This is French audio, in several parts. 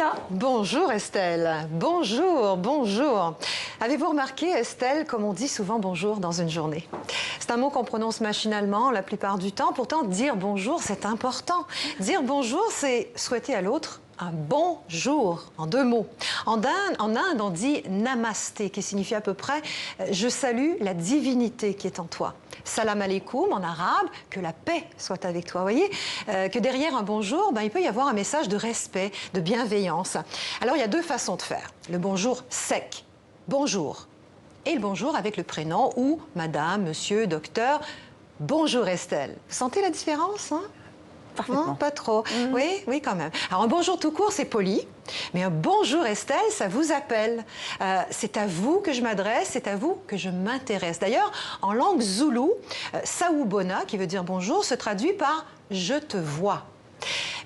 Linda. Bonjour Estelle, bonjour, bonjour. Avez-vous remarqué Estelle, comme on dit souvent bonjour dans une journée? C'est un mot qu'on prononce machinalement la plupart du temps, pourtant dire bonjour c'est important. Dire bonjour c'est souhaiter à l'autre un bon jour, en deux mots. En Inde, on dit namasté, qui signifie à peu près je salue la divinité qui est en toi. Salam alaikum en arabe, que la paix soit avec toi. Vous voyez que derrière un bonjour, il peut y avoir un message de respect, de bienveillance. Alors il y a deux façons de faire. Le bonjour sec, bonjour. Et le bonjour avec le prénom ou madame, monsieur, docteur. Bonjour Estelle. Vous sentez la différence, hein? Parfaitement. Pas trop. Oui, oui, quand même. Alors, un bonjour tout court, c'est poli. Mais un bonjour Estelle, ça vous appelle. C'est à vous que je m'adresse, c'est à vous que je m'intéresse. D'ailleurs, en langue zoulou, Saoubona, qui veut dire bonjour, se traduit par « je te vois ».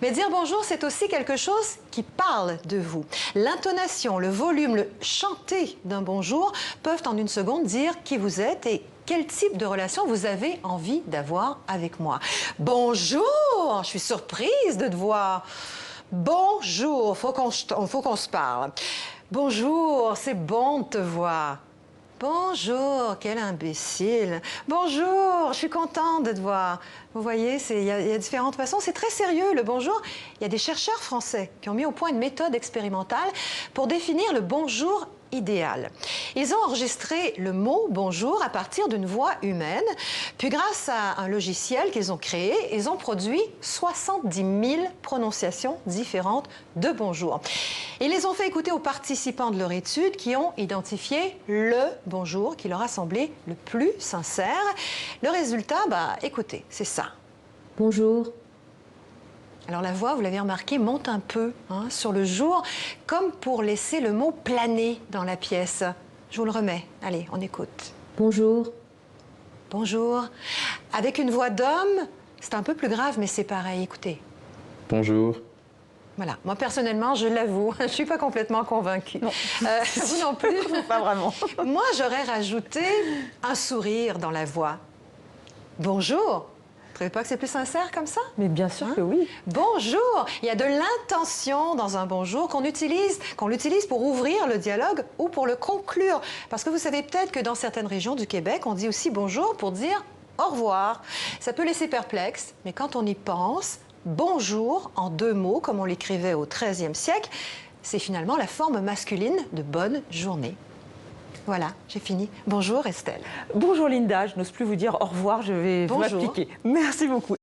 Mais dire bonjour, c'est aussi quelque chose qui parle de vous. L'intonation, le volume, le chanter d'un bonjour peuvent en une seconde dire qui vous êtes et quel type de relation vous avez envie d'avoir avec moi. Bonjour, je suis surprise de te voir. Bonjour, faut qu'on se parle. Bonjour, c'est bon de te voir. Bonjour, quel imbécile. Bonjour, je suis contente de te voir. Vous voyez, il y a différentes façons. C'est très sérieux, le bonjour. Il y a des chercheurs français qui ont mis au point une méthode expérimentale pour définir le bonjour idéal. Ils ont enregistré le mot bonjour à partir d'une voix humaine. Puis grâce à un logiciel qu'ils ont créé, ils ont produit 70 000 prononciations différentes de bonjour. Ils les ont fait écouter aux participants de leur étude qui ont identifié le bonjour qui leur a semblé le plus sincère. Le résultat, écoutez, c'est ça. Bonjour. Alors la voix, vous l'avez remarqué, monte un peu sur le jour, comme pour laisser le mot planer dans la pièce. Je vous le remets. Allez, on écoute. Bonjour. Bonjour. Avec une voix d'homme, c'est un peu plus grave, mais c'est pareil. Écoutez. Bonjour. Voilà. Moi, personnellement, je l'avoue, je ne suis pas complètement convaincue. Non. Vous non plus? Pas vraiment. Moi, j'aurais rajouté un sourire dans la voix. Bonjour. Vous ne trouvez pas que c'est plus sincère comme ça? Mais bien sûr que oui. Bonjour! Il y a de l'intention dans un bonjour qu'on l'utilise pour ouvrir le dialogue ou pour le conclure. Parce que vous savez peut-être que dans certaines régions du Québec, on dit aussi bonjour pour dire au revoir. Ça peut laisser perplexe, mais quand on y pense, bonjour, en deux mots, comme on l'écrivait au XIIIe siècle, c'est finalement la forme masculine de bonne journée. Voilà, j'ai fini. Bonjour Estelle. Bonjour Linda, je n'ose plus vous dire au revoir, je vais vous Bonjour. appliquer. Merci beaucoup.